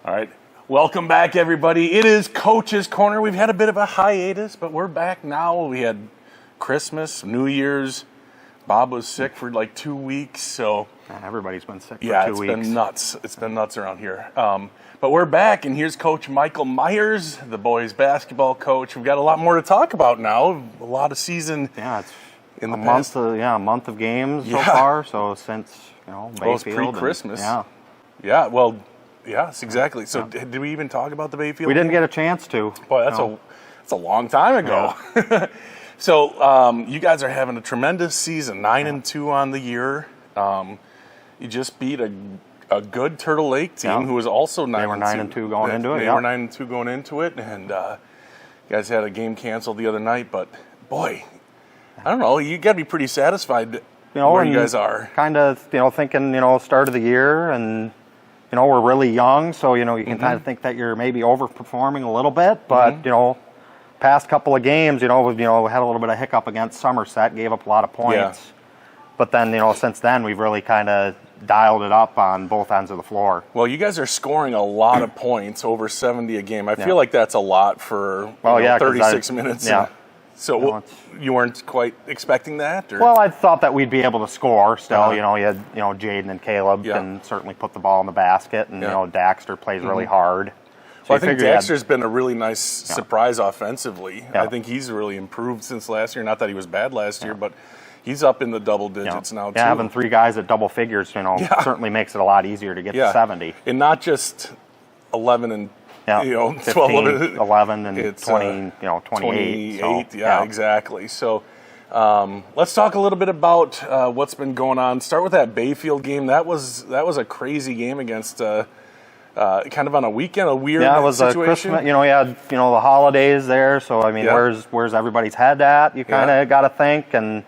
All right. Welcome back, everybody. It is Coach's Corner. We've had a bit of a hiatus, but we're back now. We had Christmas, New Year's. Bob was sick for like 2 weeks, so everybody's been sick for 2 weeks. Yeah, it's been nuts. It's been nuts around here. But we're back, and here's Coach Michael Myers, the boys' basketball coach. We've got a lot more to talk about now. A lot of season. Yeah, it's in a month of games so far. So since Bayfield, pre-Christmas. Yeah. Yeah. Well. Yes, exactly. So did we even talk about the Bayfield? We didn't get a chance to. Boy, that's a long time ago. Yeah. So you guys are having a tremendous season, 9-2 on the year. You just beat a good Turtle Lake team who was also 9-2. They were 9-2 going into it. They were 9-2 going into it, and you guys had a game canceled the other night. But boy, I don't know. You got to be pretty satisfied where you guys are. Kind of, thinking, start of the year and. We're really young, so, you can kind of think that you're maybe overperforming a little bit. But, past couple of games, we had a little bit of hiccup against Somerset, gave up a lot of points. Yeah. But then, since then, we've really kind of dialed it up on both ends of the floor. Well, you guys are scoring a lot of points, over 70 a game. I feel like that's a lot for 36 minutes. Yeah. So you weren't quite expecting that? Or? Well, I thought that we'd be able to score still. You had Jaden and Caleb can certainly put the ball in the basket, and Daxter plays really hard. So well, I think Daxter's been a really nice surprise offensively. I think he's really improved since last year. Not that he was bad last year, but he's up in the double digits now too. Yeah, having three guys at double figures, certainly makes it a lot easier to get to 70. And not just 11 and 15, 12, 11, and it's 20, 28. So, exactly. So let's talk a little bit about what's been going on. Start with that Bayfield game. That was a crazy game against kind of on a weekend, a weird situation. Yeah, it was a Christmas. You had the holidays there. So I mean, where's everybody's head at? You kind of got to think, and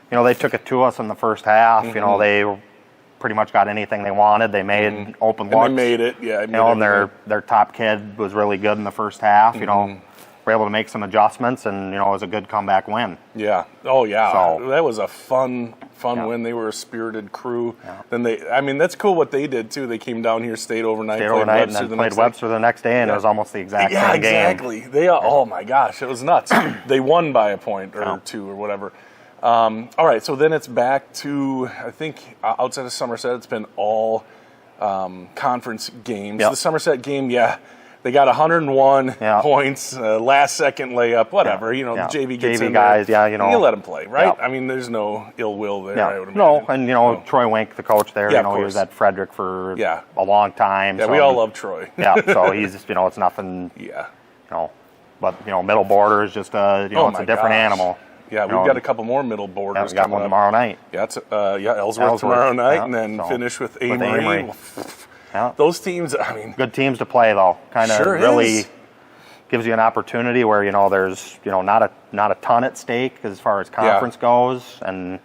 they took it to us in the first half. They pretty much got anything they wanted. They made open looks. And they made it, and their top kid was really good in the first half. Were able to make some adjustments, and it was a good comeback win. Yeah. Oh yeah. So, that was a fun win. They were a spirited crew. Yeah. Then that's cool what they did too. They came down here, stayed overnight, and then played Webster the next day, and it was almost the exact same game. Yeah, exactly. Oh my gosh, it was nuts. They won by a point or two or whatever. All right, so then it's back to, I think, outside of Somerset, it's been all conference games. The Somerset game, they got 101 points, last-second layup, whatever. The JV gets in guys, there. You let them play, right? I mean, there's no ill will there, I would imagine. No, and, Troy Wink, the coach there, he was at Frederick for a long time. Yeah, so we all love Troy. So he's, it's nothing, but, middle border is just, it's a different animal. Yeah, we've got a couple more middle borders. We got one tomorrow night. Yeah, it's Ellsworth tomorrow night, and then finish with Amory. Those teams, good teams to play though. Kind of really gives you an opportunity where there's not a ton at stake as far as conference goes, and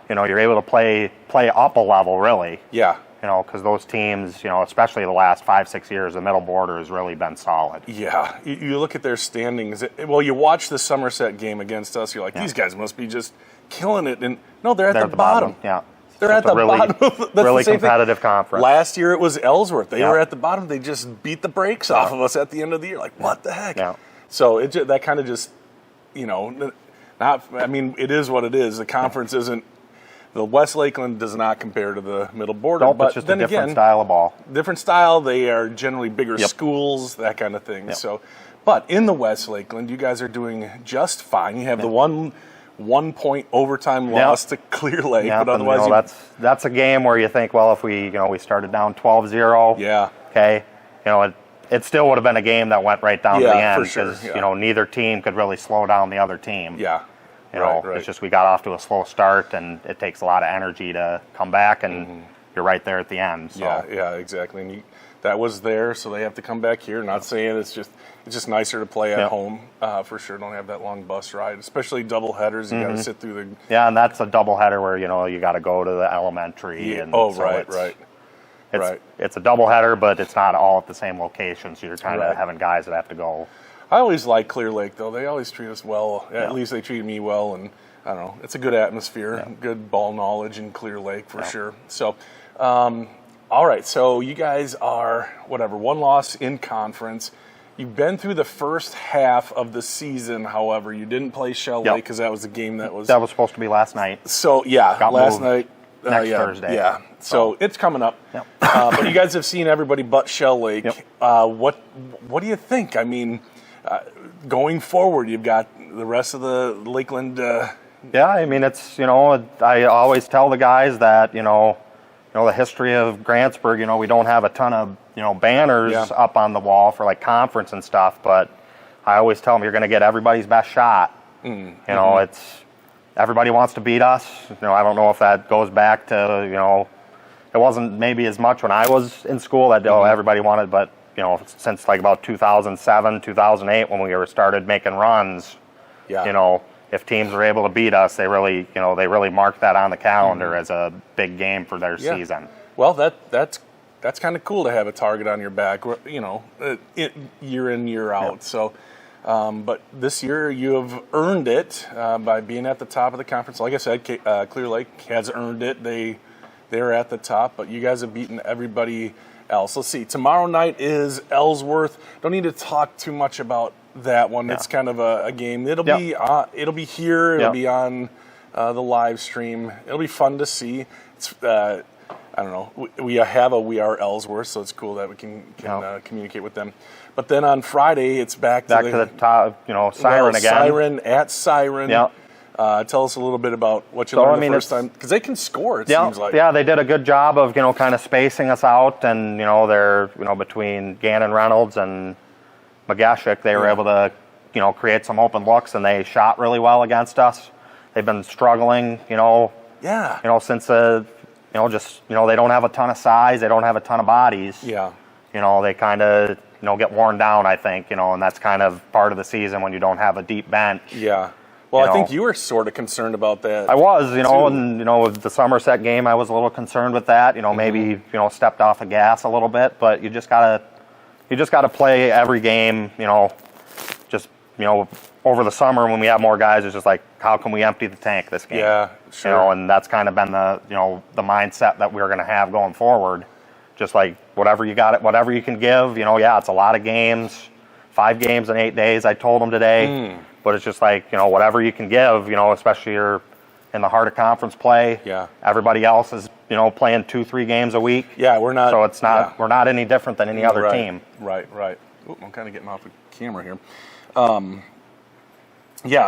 you're able to play up a level really. Yeah. Because those teams, especially the last 5-6 years, the middle border has really been solid. Yeah. You look at their standings. Well, you watch the Somerset game against us, you're like, these guys must be just killing it. And no, they're at the bottom. Yeah. They're at the bottom. That's really competitive conference. Last year it was Ellsworth. They were at the bottom. They just beat the brakes off of us at the end of the year. Like, what the heck? Yeah. So that kind of just, it is what it is. The conference isn't. The West Lakeland does not compare to the middle border. Nope, but it's just a different style of ball. Different style. They are generally bigger schools, that kind of thing. Yep. So, but in the West Lakeland, you guys are doing just fine. You have the 1 point overtime loss to Clear Lake, but otherwise, that's a game where you think, well, if we started down 12-0, okay, it still would have been a game that went right down to the end because neither team could really slow down the other team. Yeah. Right. It's just we got off to a slow start, and it takes a lot of energy to come back, and you're right there at the end. So. Yeah, exactly. And that was there, so they have to come back here. Not saying it's just nicer to play at home for sure. Don't have that long bus ride, especially double headers. You got to sit through the. Yeah, and that's a double header where you got to go to the elementary. And It's a double header, but it's not all at the same location, so you're kind of having guys that have to go. I always like Clear Lake, though. They always treat us well. At least they treated me well, and I don't know. It's a good atmosphere, good ball knowledge in Clear Lake for sure. So All right, so you guys are, one loss in conference. You've been through the first half of the season, however. You didn't play Shell Lake because that was the game that was... That was supposed to be last night. So, yeah, last night. Next Thursday. Yeah, so it's coming up. Yep. But you guys have seen everybody but Shell Lake. Yep. What do you think? I mean, going forward, you've got the rest of the Lakeland... Yeah, I mean, it's, I always tell the guys that, the history of Grantsburg, we don't have a ton of, banners up on the wall for like conference and stuff, but I always tell them you're going to get everybody's best shot. It's everybody wants to beat us. I don't know if that goes back to, it wasn't maybe as much when I was in school that everybody wanted, but, since like about 2007, 2008 when we started making runs, if teams were able to beat us, they really marked that on the calendar as a big game for their season. Well, that's kind of cool to have a target on your back, year in, year out. Yeah. So, but this year you have earned it by being at the top of the conference. Like I said, Clear Lake has earned it. They're at the top, but you guys have beaten everybody else. Let's see. Tomorrow night is Ellsworth. Don't need to talk too much about that one. It's kind of a game. It'll be here. It'll be on the live stream. It'll be fun to see. It's I don't know. We are Ellsworth, so it's cool that we can communicate with them. But then on Friday, it's back to the top. Siren again. Siren at Siren. Yeah. Tell us a little bit about what you learned the first time, because they can score. It seems like. Yeah, they did a good job of kind of spacing us out, and they're between Gannon Reynolds and Magashik, they were able to, create some open looks, and they shot really well against us. They've been struggling, since they don't have a ton of size, they don't have a ton of bodies. Yeah. They kind of, get worn down, I think, and that's kind of part of the season when you don't have a deep bench. Yeah. Well, I think you were sort of concerned about that. I was, and with the Somerset game, I was a little concerned with that. Maybe stepped off the gas a little bit, but you just gotta play every game. Over the summer when we have more guys, it's just like, how can we empty the tank this game? Yeah, sure. And that's kind of been the the mindset that we're going to have going forward. Just like whatever you got, whatever you can give. It's a lot of games, 5 games in 8 days. I told them today. But it's just like, whatever you can give, especially you're in the heart of conference play. Yeah. Everybody else is, playing 2-3 games a week. Yeah, we're not. So it's not, we're not any different than any other team. Right. Ooh, I'm kind of getting off the camera here.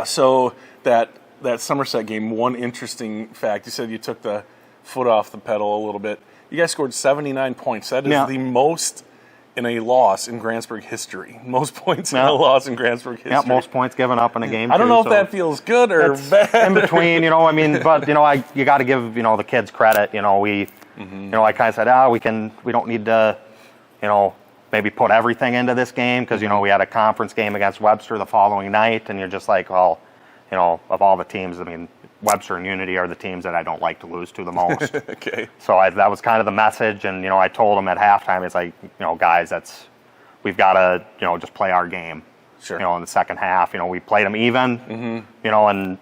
So that Somerset game, one interesting fact, you said you took the foot off the pedal a little bit. You guys scored 79 points. That is the most in a loss in Grantsburg history. Most points in a loss in Grantsburg history. Yeah, most points given up in a game. I don't know if that feels good or bad. In between, but you got to give the kids credit. I kind of said, we don't need to, maybe put everything into this game because we had a conference game against Webster the following night, and you're just like, well, of all the teams, Webster and Unity are the teams that I don't like to lose to the most. Okay. So that was kind of the message, and I told them at halftime, it's like, guys, we've got to just play our game. Sure. In the second half, we played them even. And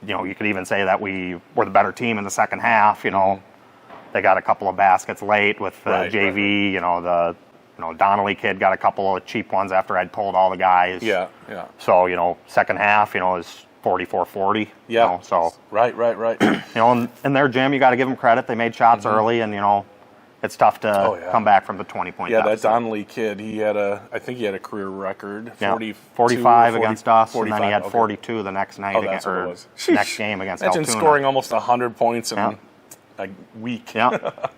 you could even say that we were the better team in the second half. They got a couple of baskets late with JV. The Donnelly kid got a couple of cheap ones after I'd pulled all the guys. Yeah. So second half, is 44-40. Yeah. So right. In their gym, you got to give them credit. They made shots early, and it's tough to come back from the 20-point. Yeah, that Donnelly kid, I think he had a career record, 45 against us, 45, and then he had 42 the next night next game against Imagine Altoona. Scoring almost 100 points in a week. Yeah.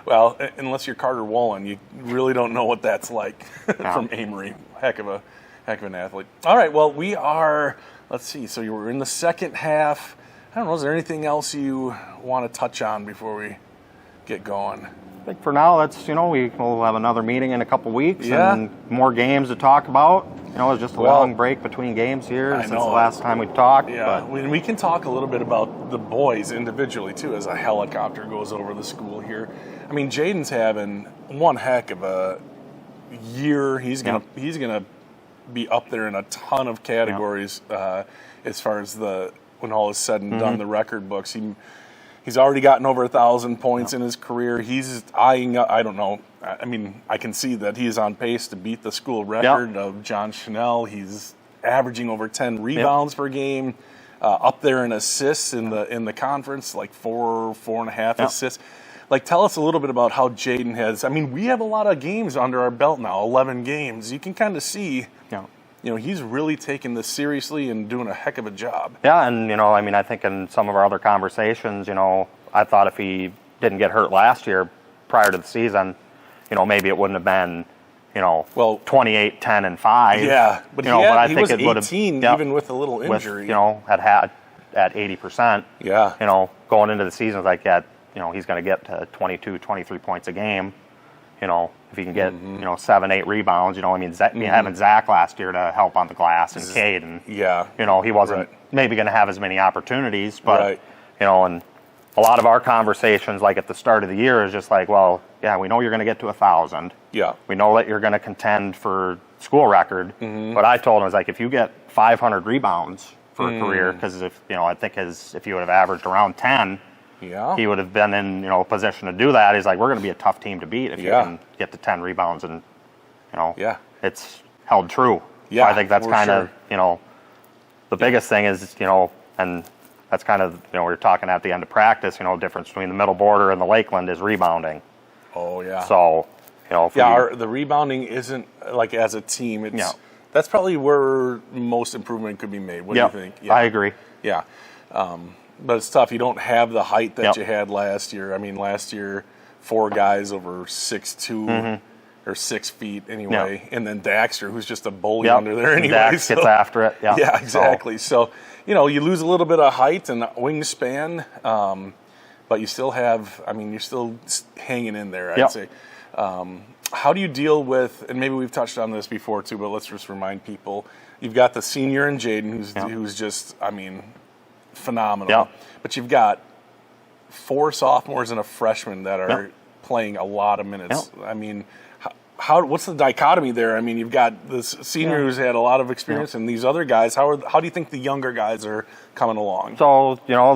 Well, unless you're Carter Wolin, you really don't know what that's like from Amory. Heck of an athlete. All right, well, we are, let's see, so you were in the second half. I don't know, is there anything else you want to touch on before we get going? I think for now, we'll have another meeting in a couple weeks and more games to talk about. It's just a long break between games here since the last time we talked. Yeah, we can talk a little bit about the boys individually, too, as a helicopter goes over the school here. I mean, Jaden's having one heck of a year. He's gonna be up there in a ton of categories as far as when all is said and done, the record books. He's already gotten over 1,000 points in his career. He's eyeing up, I don't know. I mean, I can see that he is on pace to beat the school record of John Chanel. He's averaging over 10 rebounds per game, up there in assists in the conference, like 4.5 assists. Like, tell us a little bit about how Jaden has. I mean, we have a lot of games under our belt now, 11 games. You can kind of see. You know, he's really taking this seriously and doing a heck of a job. Yeah, and, you know, I mean, I think in some of our other conversations, you know, I thought if he didn't get hurt last year prior to the season, you know, maybe it wouldn't have been, you know, 28, 10, and 5. Yeah, but, you know, but I he think was it would have, 18 even with a little injury. With, you know, at 80%. Yeah. You know, going into the season, like that, you know, he's going to get to 22, 23 points a game. You know, if he can get, you know, 7, 8 rebounds, you know, I mean, having Zach last year to help on the glass and Cade, and, you know, he wasn't maybe going to have as many opportunities, but, you know, and a lot of our conversations, like at the start of the year, is just like, well, yeah, we know you're going to get to 1,000. Yeah. We know that you're going to contend for school record, but I told him, I was like, if you get 500 rebounds for a career, because if, you know, I think if you would have averaged around 10, he would have been in, you know, a position to do that. He's like, we're going to be a tough team to beat if you can get to 10 rebounds, and, you know, it's held true. Yeah, so I think that's kind of, you know, the biggest thing is, you know, and that's kind of, you know, we were talking at the end of practice, you know, the difference between the middle border and the Lakeland is rebounding. Oh, yeah. So, you know, the rebounding isn't, like, as a team, it's that's probably where most improvement could be made. What do you think? Yeah, I agree. Yeah. But it's tough. You don't have the height that you had last year. I mean, last year, 4 guys over 6'2", or 6 feet anyway, and then Daxter, who's just a bully under there anyway. Dax gets after it. Yeah, exactly. So, you know, you lose a little bit of height and wingspan, but you still have. I mean, you're still hanging in there. I'd say. How do you deal with? And maybe we've touched on this before too, but let's just remind people. You've got the senior in Jaden, who's just, I mean, phenomenal. But you've got 4 sophomores and a freshman that are playing a lot of minutes. I mean, what's the dichotomy there? I mean, you've got this senior who's had a lot of experience, and these other guys. How do you think the younger guys are coming along? So, you know,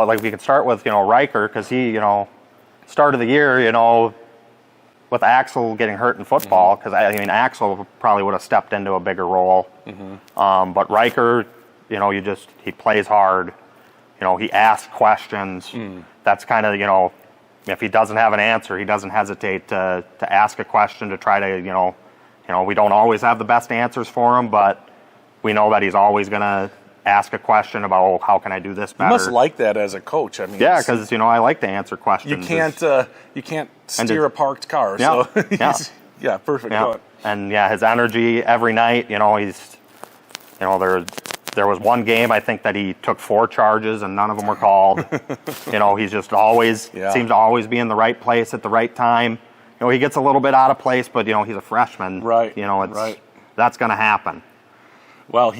like we could start with, you know, Riker, because he, you know, start of the year, you know, with Axel getting hurt in football, because I mean, Axel probably would have stepped into a bigger role. But Riker, you know, he plays hard. You know, he asks questions. That's kind of, you know, if he doesn't have an answer, he doesn't hesitate to ask a question to try to, you know, we don't always have the best answers for him, but we know that he's always going to ask a question about, oh, how can I do this better? You must like that as a coach. I mean, yeah, because, you know, I like to answer questions. You can't steer a parked car. So perfect. Yeah. And his energy every night. You know, he's, you know, there was one game I think that he took 4 charges and none of them were called. You know, he's just always seems to always be in the right place at the right time. You know, he gets a little bit out of place, but, you know, he's a freshman. Right. You know, that's going to happen. Well,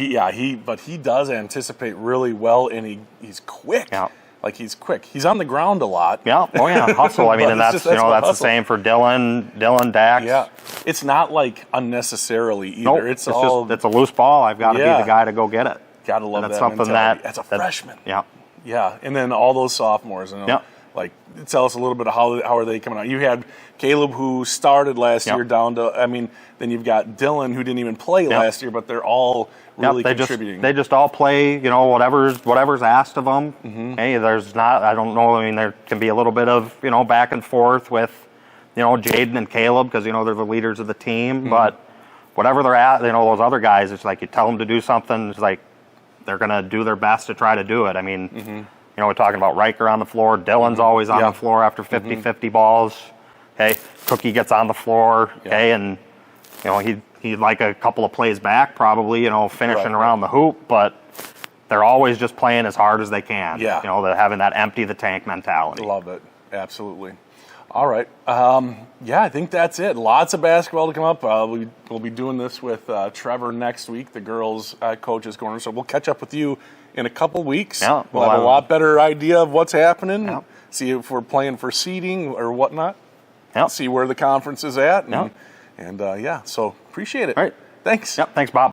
but he does anticipate really well, and he's quick. Yeah. Like, he's quick. He's on the ground a lot. Yeah. Oh, yeah. Hustle. I mean, and that's the same for Dylan, Dax. Yeah. It's not, like, unnecessarily either. Nope. It's a loose ball. I've got to be the guy to go get it. Got to love that's that something mentality. As a freshman. Yeah. Yeah. And then all those sophomores. You know, like, tell us a little bit of how are they coming out. You had Caleb, who started last year down to, I mean, then you've got Dylan, who didn't even play last year, but they're all really contributing. They just all play, you know, whatever's asked of them. Hey, I don't know, I mean, there can be a little bit of, you know, back and forth with, you know, Jaden and Caleb, because, you know, they're the leaders of the team, but whatever they're at, you know, those other guys, it's like you tell them to do something, it's like they're going to do their best to try to do it. I mean, you know, we're talking about Riker on the floor. Dylan's always on the floor after 50-50 balls. Okay, Cookie gets on the floor. Okay, and, you know, he'd like a couple of plays back probably, you know, finishing around the hoop, but they're always just playing as hard as they can. Yeah. You know, they're having that empty the tank mentality. Love it. Absolutely. All right. I think that's it. Lots of basketball to come up. We'll be doing this with Trevor next week, the girls' coaches corner. So we'll catch up with you in a couple weeks. Yeah, we'll have a lot better idea of what's happening. Yeah. See if we're playing for seeding or whatnot. Yeah. See where the conference is at. Yeah. And so appreciate it. All right. Thanks. Yep. Thanks, Bob.